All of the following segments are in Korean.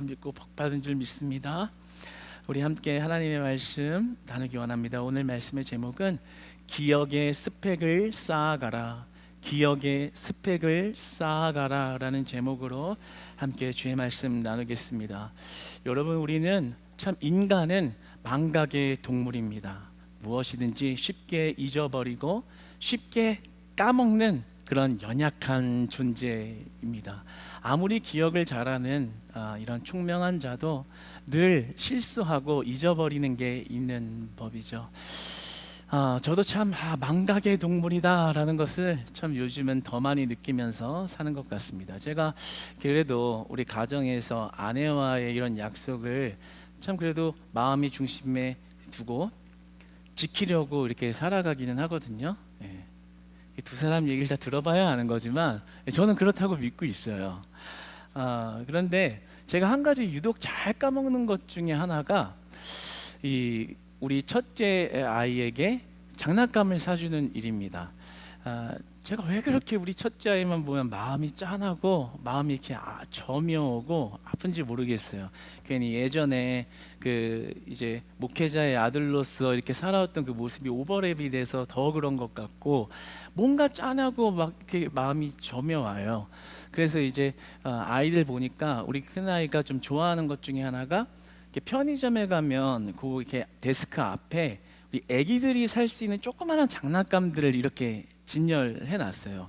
믿고 복 받은 줄 믿습니다. 우리 함께 하나님의 말씀 나누기 원합니다. 오늘 말씀의 제목은 기억의 스펙을 쌓아가라. 기억의 스펙을 쌓아가라 라는 제목으로 함께 주의 말씀 나누겠습니다. 여러분, 우리는 참 인간은 망각의 동물입니다. 무엇이든지 쉽게 잊어버리고 쉽게 까먹는 그런 연약한 존재입니다. 아무리 기억을 잘하는 이런 총명한 자도 늘 실수하고 잊어버리는 게 있는 법이죠. 저도 참 망각의 동물이다라는 것을 참 요즘은 더 많이 느끼면서 사는 것 같습니다. 제가 그래도 우리 가정에서 아내와의 이런 약속을 참 그래도 마음이 중심에 두고 지키려고 이렇게 살아가기는 하거든요. 예. 두 사람 얘기를 다 들어봐야 아는 거지만 저는 그렇다고 믿고 있어요. 그런데 제가 한 가지 유독 잘 까먹는 것 중에 하나가 우리 첫째 아이에게 장난감을 사주는 일입니다. 제가 왜 그렇게 우리 첫째 아이만 보면 마음이 짠하고 마음이 이렇게 저며오고 아픈지 모르겠어요. 괜히 예전에 이제 목회자의 아들로서 이렇게 살아왔던 그 모습이 오버랩이 돼서 더 그런 것 같고 뭔가 짠하고 막 이렇게 마음이 저며와요. 그래서 이제 아이들 보니까 우리 큰 아이가 좀 좋아하는 것 중에 하나가 이렇게 편의점에 가면 이렇게 데스크 앞에 우리 아기들이 살 수 있는 조그마한 장난감들을 이렇게 진열해 놨어요.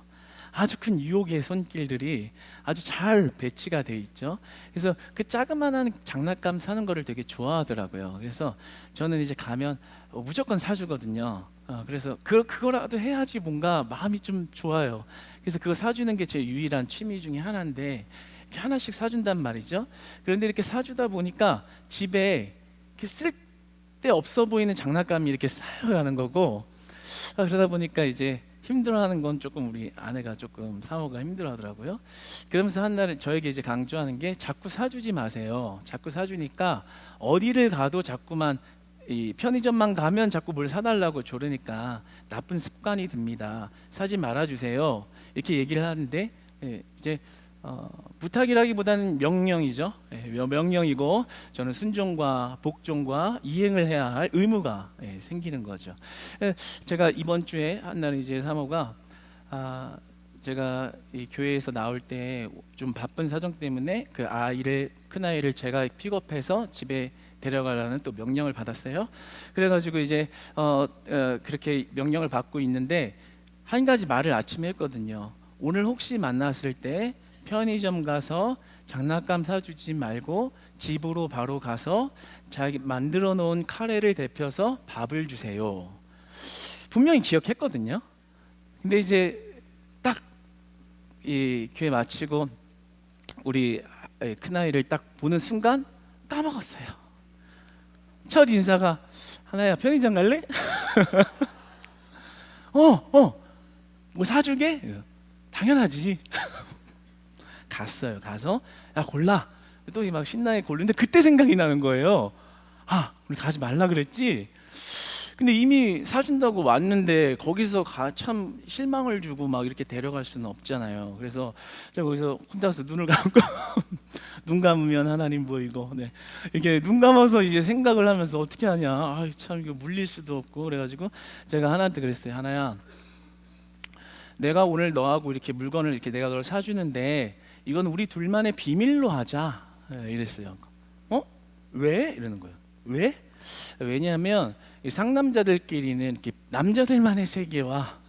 아주 큰 유혹의 손길들이 아주 잘 배치가 돼 있죠. 그래서 그 자그마한 장난감 사는 거를 되게 좋아하더라고요. 그래서 저는 이제 가면 무조건 사주거든요. 그래서 그거라도 해야지 뭔가 마음이 좀 좋아요. 그래서 그거 사주는 게 제 유일한 취미 중에 하나인데 이렇게 하나씩 사준단 말이죠. 그런데 이렇게 사주다 보니까 집에 이렇게 쓸데없어 보이는 장난감이 이렇게 쌓여가는 거고, 그러다 보니까 이제 힘들어하는 건 조금 우리 아내가 조금 사모가 힘들어하더라고요. 그러면서 한날에 저에게 이제 강조하는 게 자꾸 사주지 마세요. 자꾸 사주니까 어디를 가도 자꾸만 이 편의점만 가면 자꾸 뭘 사달라고 조르니까 나쁜 습관이 듭니다. 사지 말아주세요. 이렇게 얘기를 하는데 이제 부탁이라기보다는 명령이죠. 명령이고 저는 순종과 복종과 이행을 해야 할 의무가 생기는 거죠. 제가 이번 주에 한날 이제 사모가 제가 이 교회에서 나올 때 좀 바쁜 사정 때문에 큰 아이를 제가 픽업해서 집에 데려가라는 또 명령을 받았어요. 그래가지고 이제 그렇게 명령을 받고 있는데 한 가지 말을 아침에 했거든요. 오늘 혹시 만났을 때 편의점 가서 장난감 사주지 말고 집으로 바로 가서 자기 만들어 놓은 카레를 데펴서 밥을 주세요. 분명히 기억했거든요. 근데 이제 딱 이 교회 마치고 우리 큰아이를 딱 보는 순간 까먹었어요. 첫 인사가 하나야 편의점 갈래? 뭐 사주게? 당연하지. 갔어요. 가서 야 골라. 또 막 신나게 고르는데 그때 생각이 나는 거예요. 우리 가지 말라 그랬지. 근데 이미 사준다고 왔는데 거기서 참 실망을 주고 막 이렇게 데려갈 수는 없잖아요. 그래서 제가 거기서 혼자서 눈을 감고 눈 감으면 하나님 보이고, 이렇게 눈 감아서 이제 생각을 하면서 어떻게 하냐. 참 이거 물릴 수도 없고 그래가지고 제가 하나한테 그랬어요. 하나야, 내가 오늘 너하고 이렇게 물건을 이렇게 내가 널 사주는데 이건 우리 둘만의 비밀로 하자. 이랬어요. 왜? 이러는 거예요. 왜? 왜냐하면 이 상남자들끼리는 이렇게 남자들만의 세계와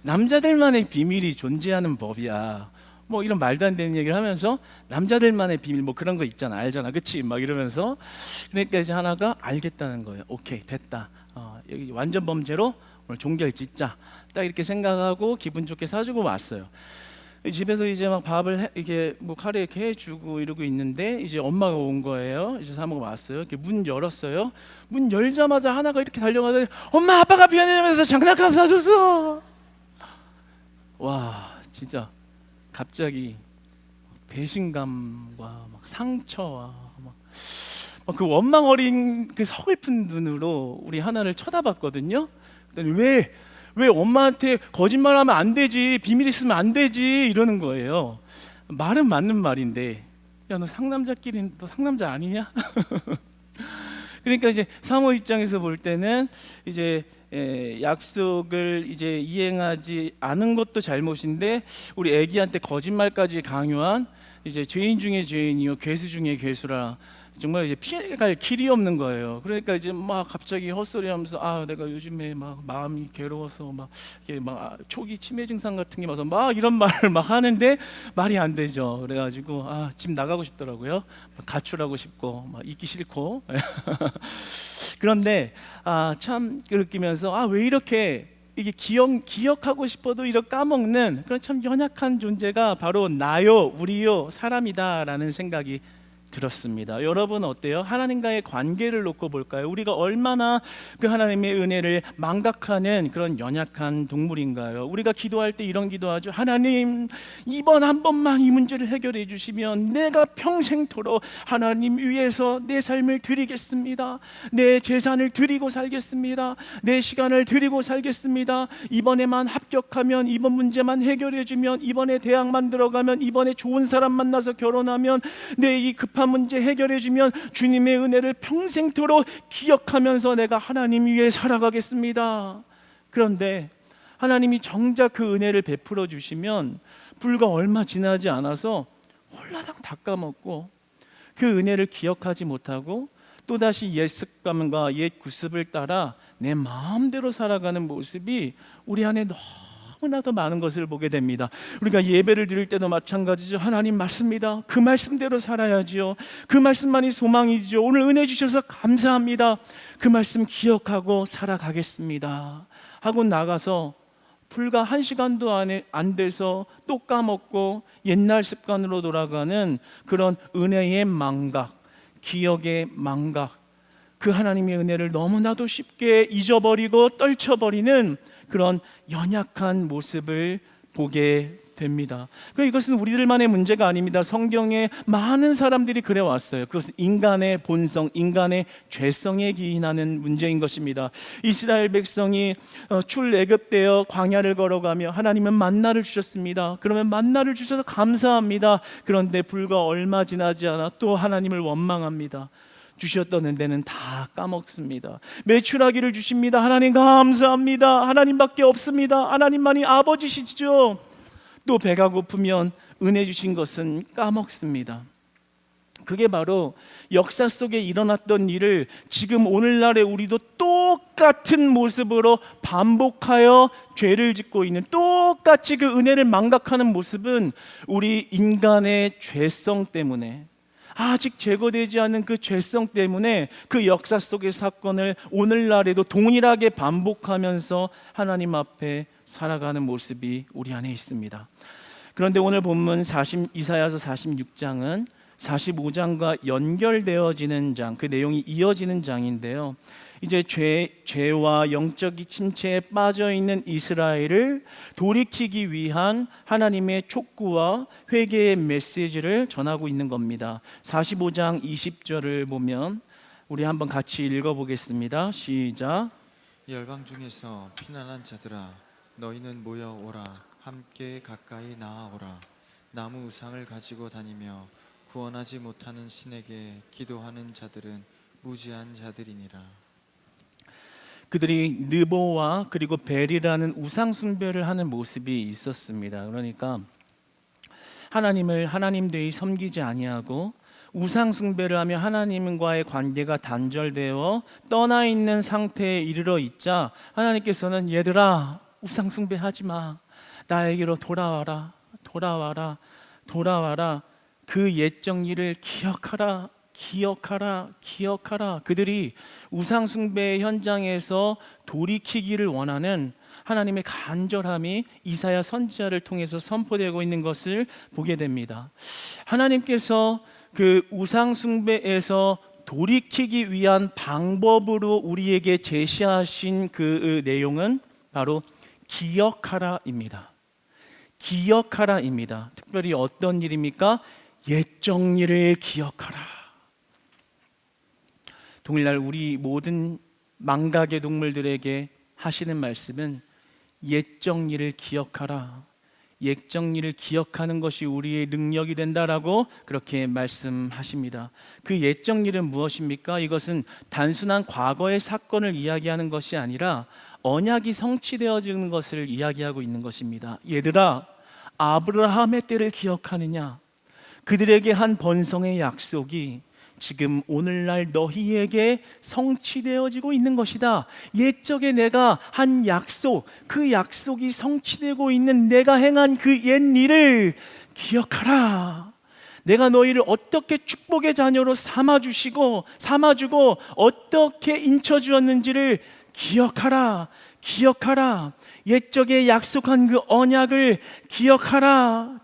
남자들만의 비밀이 존재하는 법이야. 뭐 이런 말도 안 되는 얘기를 하면서 남자들만의 비밀 뭐 그런 거 있잖아, 알잖아, 그치? 막 이러면서 그러니까 이제 하나가 알겠다는 거예요. 오케이, 됐다. 여기 완전 범죄로 오늘 종결 짓자. 딱 이렇게 생각하고 기분 좋게 사주고 왔어요. 집에서 이제 막 밥을 이렇게 뭐 카레 이렇게 해주고 이러고 있는데 이제 엄마가 온 거예요. 이제 사모가 왔어요. 이렇게 문 열었어요. 문 열자마자 하나가 이렇게 달려가더니 엄마, 아빠가 편의점에서 장난감 사줬어. 와, 진짜 갑자기 배신감과 막 상처와 막 그 원망 어린 그 서글픈 눈으로 우리 하나를 쳐다봤거든요. 그랬더니 왜 엄마한테 거짓말하면 안 되지, 비밀 있으면 안 되지 이러는 거예요. 말은 맞는 말인데 야, 너 상남자끼리 너 상남자 아니냐? 그러니까 이제 사모 입장에서 볼 때는 이제 약속을 이제 이행하지 않은 것도 잘못인데 우리 애기한테 거짓말까지 강요한 이제 죄인 중에 죄인이요 괴수 중에 괴수라, 정말 이제 피해갈 길이 없는 거예요. 그러니까 이제 막 갑자기 헛소리하면서 아 내가 요즘에 막 마음이 괴로워서 막 이게 막 초기 치매 증상 같은 게 와서 막 이런 말을 막 하는데 말이 안 되죠. 그래가지고 아 집 나가고 싶더라고요. 가출하고 싶고 막 있기 싫고. 그런데 참 느끼면서 왜 이렇게 이게 기억하고 싶어도 이렇게 까먹는 그런 참 연약한 존재가 바로 나요, 우리요, 사람이다라는 생각이 들었습니다. 여러분 어때요? 하나님과의 관계를 놓고 볼까요? 우리가 얼마나 그 하나님의 은혜를 망각하는 그런 연약한 동물인가요? 우리가 기도할 때 이런 기도하죠. 하나님, 이번 한 번만 이 문제를 해결해 주시면 내가 평생토록 하나님 위해서 내 삶을 드리겠습니다. 내 재산을 드리고 살겠습니다. 내 시간을 드리고 살겠습니다. 이번에만 합격하면, 이번 문제만 해결해 주면, 이번에 대학만 들어가면, 이번에 좋은 사람 만나서 결혼하면, 내 이 급한 문제 해결해 주면 주님의 은혜를 평생토록 기억하면서 내가 하나님 위해 살아가겠습니다. 그런데 하나님이 정작 그 은혜를 베풀어 주시면 불과 얼마 지나지 않아서 홀라당 다 까먹고 그 은혜를 기억하지 못하고 또다시 옛 습관과 옛 구습을 따라 내 마음대로 살아가는 모습이 우리 안에 너무나도 많은 것을 보게 됩니다. 우리가 예배를 드릴 때도 마찬가지죠. 하나님 맞습니다. 그 말씀대로 살아야지요. 그 말씀만이 소망이죠. 오늘 은혜 주셔서 감사합니다. 그 말씀 기억하고 살아가겠습니다 하고 나가서 불과 1시간도 안 돼서 또 까먹고 옛날 습관으로 돌아가는 그런 은혜의 망각, 기억의 망각, 그 하나님의 은혜를 너무나도 쉽게 잊어버리고 떨쳐버리는 그런 연약한 모습을 보게 됩니다. 이것은 우리들만의 문제가 아닙니다. 성경에 많은 사람들이 그래 왔어요. 그것은 인간의 본성, 인간의 죄성에 기인하는 문제인 것입니다. 이스라엘 백성이 출애굽되어 광야를 걸어가며 하나님은 만나를 주셨습니다. 그러면 만나를 주셔서 감사합니다. 그런데 불과 얼마 지나지 않아 또 하나님을 원망합니다. 주셨던 은혜는 다 까먹습니다. 메추라기를 주십니다. 하나님 감사합니다. 하나님밖에 없습니다. 하나님만이 아버지시죠. 또 배가 고프면 은혜 주신 것은 까먹습니다. 그게 바로 역사 속에 일어났던 일을 지금 오늘날의 우리도 똑같은 모습으로 반복하여 죄를 짓고 있는, 똑같이 그 은혜를 망각하는 모습은 우리 인간의 죄성 때문에, 아직 제거되지 않은 그 죄성 때문에 그 역사 속의 사건을 오늘날에도 동일하게 반복하면서 하나님 앞에 살아가는 모습이 우리 안에 있습니다. 그런데 오늘 본문 이사야서 46장은 45장과 연결되어지는 장, 그 내용이 이어지는 장인데요. 이제 죄와 영적 침체에 빠져 있는 이스라엘을 돌이키기 위한 하나님의 촉구와 회개의 메시지를 전하고 있는 겁니다. 45장 20절을 보면 우리 한번 같이 읽어보겠습니다. 시작. 열방 중에서 피난한 자들아, 너희는 모여오라. 함께 가까이 나아오라. 나무 우상을 가지고 다니며 구원하지 못하는 신에게 기도하는 자들은 무지한 자들이니라. 그들이 느보와 그리고 벨이라는 우상 숭배를 하는 모습이 있었습니다. 그러니까 하나님을 하나님되이 섬기지 아니하고 우상 숭배를 하며 하나님과의 관계가 단절되어 떠나 있는 상태에 이르러 있자 하나님께서는 얘들아 우상 숭배하지 마. 나에게로 돌아와라. 돌아와라. 돌아와라. 그 옛적 일을 기억하라. 기억하라, 기억하라. 그들이 우상 숭배의 현장에서 돌이키기를 원하는 하나님의 간절함이 이사야 선지자를 통해서 선포되고 있는 것을 보게 됩니다. 하나님께서 그 우상 숭배에서 돌이키기 위한 방법으로 우리에게 제시하신 그 내용은 바로 기억하라입니다. 기억하라입니다. 특별히 어떤 일입니까? 옛적 일을 기억하라. 동일날 우리 모든 망각의 동물들에게 하시는 말씀은 옛적 일을 기억하라. 옛정리를 기억하는 것이 우리의 능력이 된다라고 그렇게 말씀하십니다. 그 옛정리는 무엇입니까? 이것은 단순한 과거의 사건을 이야기하는 것이 아니라 언약이 성취되어지는 것을 이야기하고 있는 것입니다. 얘들아, 아브라함의 때를 기억하느냐? 그들에게 한 번성의 약속이 지금 오늘날 너희에게 성취되어지고 있는 것이다. 옛적에 내가 한 약속, 그 약속이 성취되고 있는 내가 행한 그 옛 일을 기억하라. 내가 너희를 어떻게 축복의 자녀로 삼아주고 어떻게 인쳐주었는지를 기억하라. 기억하라. 옛적에 약속한 그 언약을 기억하라.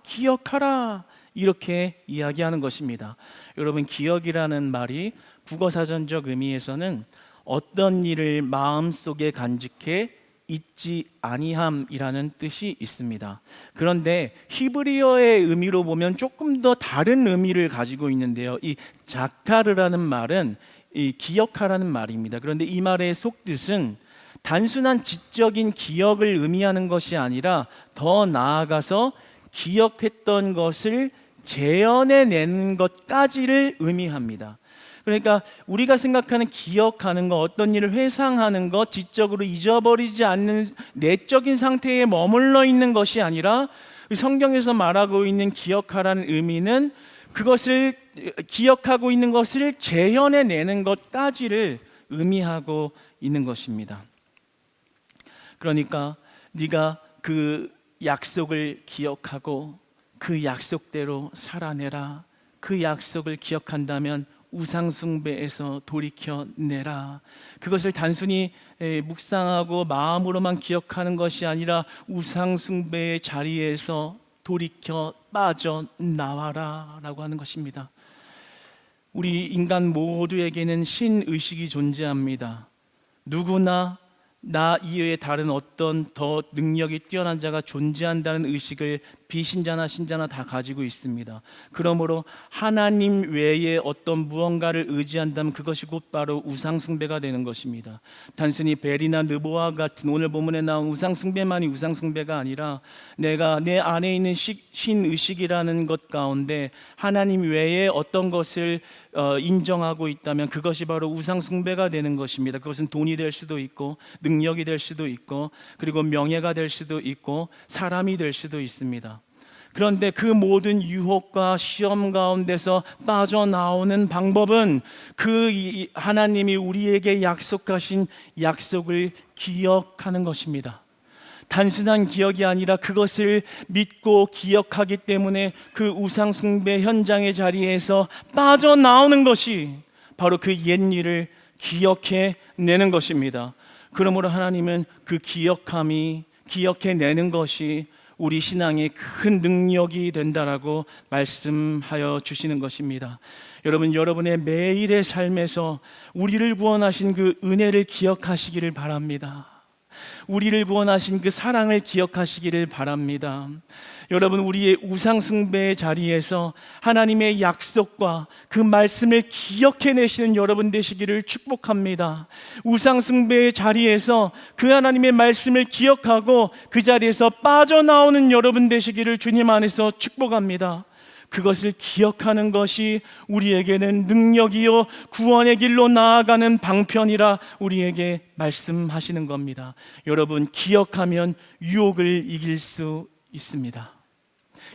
이렇게 이야기하는 것입니다. 여러분, 기억이라는 말이 국어사전적 의미에서는 어떤 일을 마음속에 간직해 잊지 아니함이라는 뜻이 있습니다. 그런데 히브리어의 의미로 보면 조금 더 다른 의미를 가지고 있는데요. 이 자카르라는 말은 이 기억하라는 말입니다. 그런데 이 말의 속뜻은 단순한 지적인 기억을 의미하는 것이 아니라 더 나아가서 기억했던 것을 재현해내는 것까지를 의미합니다. 그러니까 우리가 생각하는 기억하는 것, 어떤 일을 회상하는 것, 지적으로 잊어버리지 않는 내적인 상태에 머물러 있는 것이 아니라 성경에서 말하고 있는 기억하라는 의미는 그것을 기억하고 있는 것을 재현해내는 것까지를 의미하고 있는 것입니다. 그러니까 네가 그 약속을 기억하고 그 약속대로 살아내라. 그 약속을 기억한다면 우상숭배에서 돌이켜내라. 그것을 단순히 묵상하고 마음으로만 기억하는 것이 아니라 우상숭배의 자리에서 돌이켜 빠져나와라 라고 하는 것입니다. 우리 인간 모두에게는 신의식이 존재합니다. 누구나 나 이외에 다른 어떤 더 능력이 뛰어난 자가 존재한다는 의식을 비신자나 신자나 다 가지고 있습니다. 그러므로 하나님 외에 어떤 무언가를 의지한다면 그것이 곧바로 우상숭배가 되는 것입니다. 단순히 벨이나 느보아 같은 오늘 본문에 나온 우상숭배만이 우상숭배가 아니라 내가 내 안에 있는 신의식이라는 것 가운데 하나님 외에 어떤 것을 인정하고 있다면 그것이 바로 우상숭배가 되는 것입니다. 그것은 돈이 될 수도 있고 능력이 될 수도 있고 그리고 명예가 될 수도 있고 사람이 될 수도 있습니다. 그런데 그 모든 유혹과 시험 가운데서 빠져나오는 방법은 그 하나님이 우리에게 약속하신 약속을 기억하는 것입니다. 단순한 기억이 아니라 그것을 믿고 기억하기 때문에 그 우상숭배 현장의 자리에서 빠져나오는 것이 바로 그 옛일을 기억해내는 것입니다. 그러므로 하나님은 그 기억해내는 것이 우리 신앙의 큰 능력이 된다라고 말씀하여 주시는 것입니다. 여러분, 여러분의 매일의 삶에서 우리를 구원하신 그 은혜를 기억하시기를 바랍니다. 우리를 구원하신 그 사랑을 기억하시기를 바랍니다. 여러분, 우리의 우상숭배의 자리에서 하나님의 약속과 그 말씀을 기억해내시는 여러분 되시기를 축복합니다. 우상숭배의 자리에서 그 하나님의 말씀을 기억하고 그 자리에서 빠져나오는 여러분 되시기를 주님 안에서 축복합니다. 그것을 기억하는 것이 우리에게는 능력이요 구원의 길로 나아가는 방편이라 우리에게 말씀하시는 겁니다. 여러분, 기억하면 유혹을 이길 수 있습니다.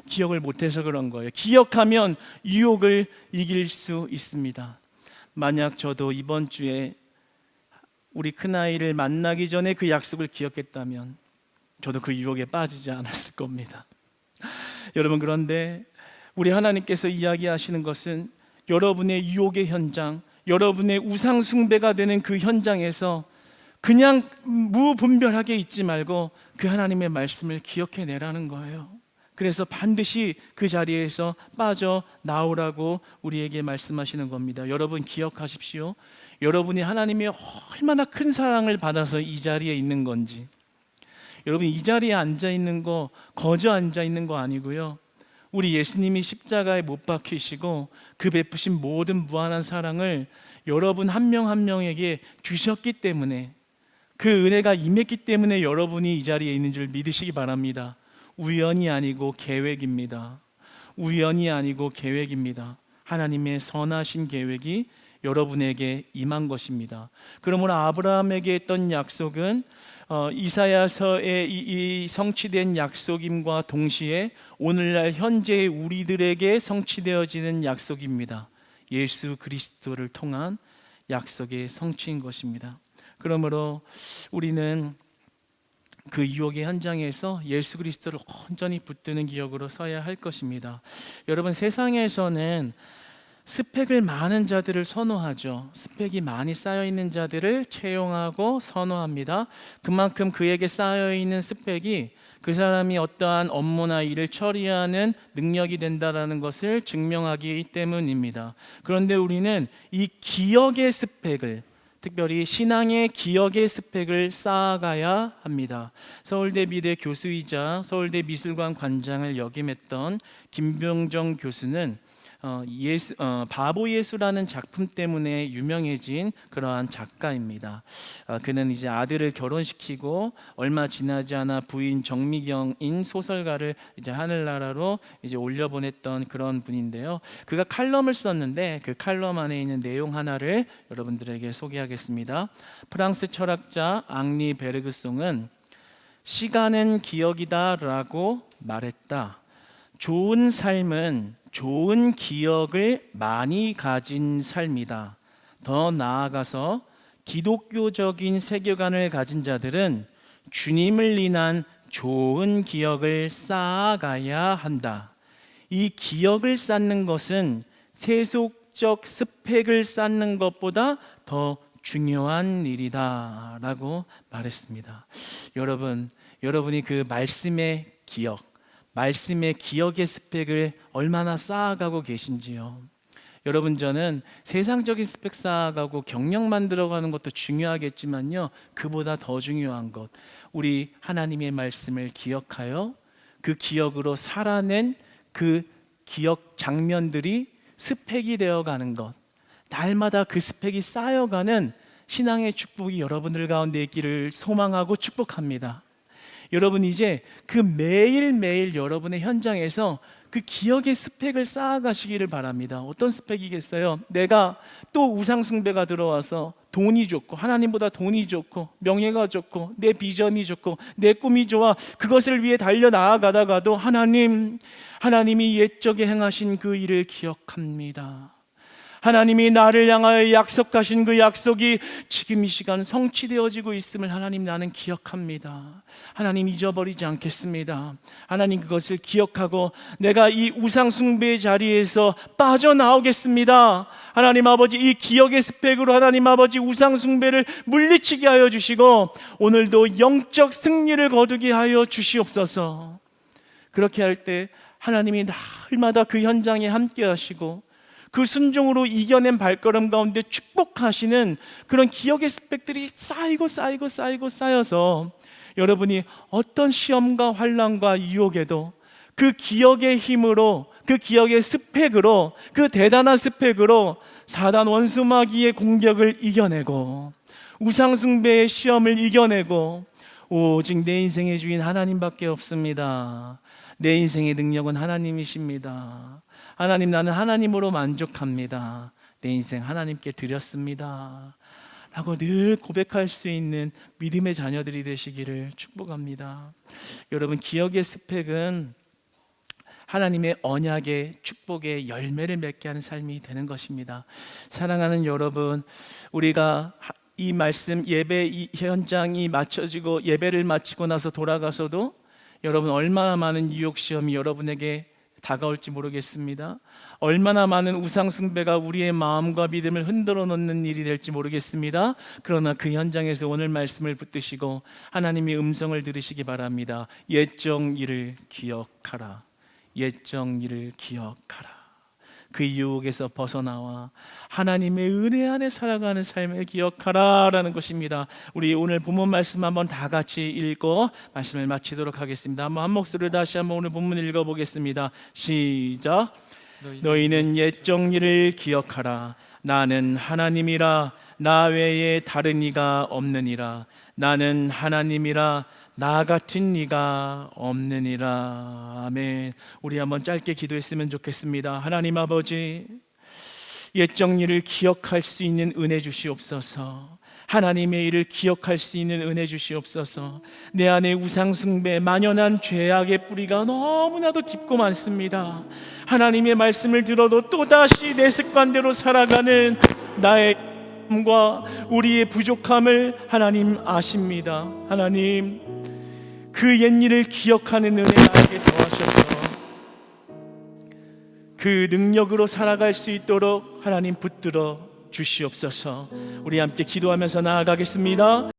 기억을 못해서 그런 거예요. 기억하면 유혹을 이길 수 있습니다. 만약 저도 이번 주에 우리 큰아이를 만나기 전에 그 약속을 기억했다면 저도 그 유혹에 빠지지 않았을 겁니다. 여러분, 그런데 우리 하나님께서 이야기하시는 것은 여러분의 유혹의 현장, 여러분의 우상숭배가 되는 그 현장에서 그냥 무분별하게 있지 말고 그 하나님의 말씀을 기억해내라는 거예요. 그래서 반드시 그 자리에서 빠져나오라고 우리에게 말씀하시는 겁니다. 여러분, 기억하십시오. 여러분이 하나님의 얼마나 큰 사랑을 받아서 이 자리에 있는 건지. 여러분, 이 자리에 앉아있는 거 거저 앉아있는 거 아니고요, 우리 예수님이 십자가에 못 박히시고 그 베푸신 모든 무한한 사랑을 여러분 한 명 한 명에게 주셨기 때문에, 그 은혜가 임했기 때문에 여러분이 이 자리에 있는 줄 믿으시기 바랍니다. 우연이 아니고 계획입니다. 우연이 아니고 계획입니다. 하나님의 선하신 계획이 여러분에게 임한 것입니다. 그러므로 아브라함에게 했던 약속은 이사야서의 이 성취된 약속임과 동시에 오늘날 현재의 우리들에게 성취되어지는 약속입니다. 예수 그리스도를 통한 약속의 성취인 것입니다. 그러므로 우리는 그 유혹의 현장에서 예수 그리스도를 온전히 붙드는 기억으로 서야 할 것입니다. 여러분, 세상에서는 스펙을 많은 자들을 선호하죠. 스펙이 많이 쌓여 있는 자들을 채용하고 선호합니다. 그만큼 그에게 쌓여 있는 스펙이 그 사람이 어떠한 업무나 일을 처리하는 능력이 된다라는 것을 증명하기 때문입니다. 그런데 우리는 이 기억의 스펙을, 특별히 신앙의 기억의 스펙을 쌓아가야 합니다. 서울대 미대 교수이자 서울대 미술관 관장을 역임했던 김병정 교수는 바보 예수라는 작품 때문에 유명해진 그러한 작가입니다. 그는 이제 아들을 결혼시키고 얼마 지나지 않아 부인 정미경인 소설가를 이제 하늘나라로 이제 올려보냈던 그런 분인데요. 그가 칼럼을 썼는데 그 칼럼 안에 있는 내용 하나를 여러분들에게 소개하겠습니다. 프랑스 철학자 앙리 베르그송은 시간은 기억이다라고 말했다. 좋은 삶은 좋은 기억을 많이 가진 삶이다. 더 나아가서 기독교적인 세계관을 가진 자들은 주님을 인한 좋은 기억을 쌓아가야 한다. 이 기억을 쌓는 것은 세속적 스펙을 쌓는 것보다 더 중요한 일이다 라고 말했습니다. 여러분이 그 말씀의 기억, 말씀의 기억의 스펙을 얼마나 쌓아가고 계신지요? 여러분, 저는 세상적인 스펙 쌓아가고 경력 만들어가는 것도 중요하겠지만요, 그보다 더 중요한 것, 우리 하나님의 말씀을 기억하여 그 기억으로 살아낸 그 기억 장면들이 스펙이 되어가는 것, 날마다 그 스펙이 쌓여가는 신앙의 축복이 여러분들 가운데 있기를 소망하고 축복합니다. 여러분, 이제 그 매일매일 여러분의 현장에서 그 기억의 스펙을 쌓아가시기를 바랍니다. 어떤 스펙이겠어요? 내가 또 우상숭배가 들어와서 돈이 좋고, 하나님보다 돈이 좋고, 명예가 좋고, 내 비전이 좋고, 내 꿈이 좋아, 그것을 위해 달려나아가다가도 하나님이 옛적에 행하신 그 일을 기억합니다. 하나님이 나를 향하여 약속하신 그 약속이 지금 이 시간 성취되어지고 있음을 하나님, 나는 기억합니다. 하나님, 잊어버리지 않겠습니다. 하나님, 그것을 기억하고 내가 이 우상숭배의 자리에서 빠져나오겠습니다. 하나님 아버지, 이 기억의 스펙으로 하나님 아버지 우상숭배를 물리치게 하여 주시고 오늘도 영적 승리를 거두게 하여 주시옵소서. 그렇게 할 때 하나님이 날마다 그 현장에 함께 하시고 그 순종으로 이겨낸 발걸음 가운데 축복하시는 그런 기억의 스펙들이 쌓여서 여러분이 어떤 시험과 환난과 유혹에도 그 기억의 힘으로, 그 기억의 스펙으로, 그 대단한 스펙으로 사단 원수마귀의 공격을 이겨내고 우상숭배의 시험을 이겨내고 오직 내 인생의 주인 하나님밖에 없습니다. 내 인생의 능력은 하나님이십니다. 하나님, 나는 하나님으로 만족합니다. 내 인생 하나님께 드렸습니다 라고 늘 고백할 수 있는 믿음의 자녀들이 되시기를 축복합니다. 여러분, 기억의 스펙은 하나님의 언약의 축복의 열매를 맺게 하는 삶이 되는 것입니다. 사랑하는 여러분, 우리가 이 말씀 예배 현장이 마쳐지고 예배를 마치고 나서 돌아가서도 여러분, 얼마나 많은 유혹 시험이 여러분에게 다가올지 모르겠습니다. 얼마나 많은 우상숭배가 우리의 마음과 믿음을 흔들어 놓는 일이 될지 모르겠습니다. 그러나 그 현장에서 오늘 말씀을 붙드시고 하나님의 음성을 들으시기 바랍니다. 옛적 일을 기억하라. 옛적 일을 기억하라. 그 유혹에서 벗어나와 하나님의 은혜 안에 살아가는 삶을 기억하라 라는 것입니다. 우리 오늘 본문 말씀 한번 다 같이 읽고 말씀을 마치도록 하겠습니다. 한 목소리로 다시 한번 오늘 본문 읽어보겠습니다. 시작. 너희는 옛적 일을 기억하라. 나는 하나님이라. 나 외에 다른 이가 없느니라. 나는 하나님이라. 나 같은 네가 없느니라. 아멘. 우리 한번 짧게 기도했으면 좋겠습니다. 하나님 아버지, 옛적 일을 기억할 수 있는 은혜 주시옵소서. 하나님의 일을 기억할 수 있는 은혜 주시옵소서. 내 안에 우상숭배, 만연한 죄악의 뿌리가 너무나도 깊고 많습니다. 하나님의 말씀을 들어도 또다시 내 습관대로 살아가는 나의 과 우리의 부족함을 하나님 아십니다. 하나님, 그 옛일을 기억하는 은혜 나에게 더하셔서 그 능력으로 살아갈 수 있도록 하나님 붙들어 주시옵소서. 우리 함께 기도하면서 나아가겠습니다.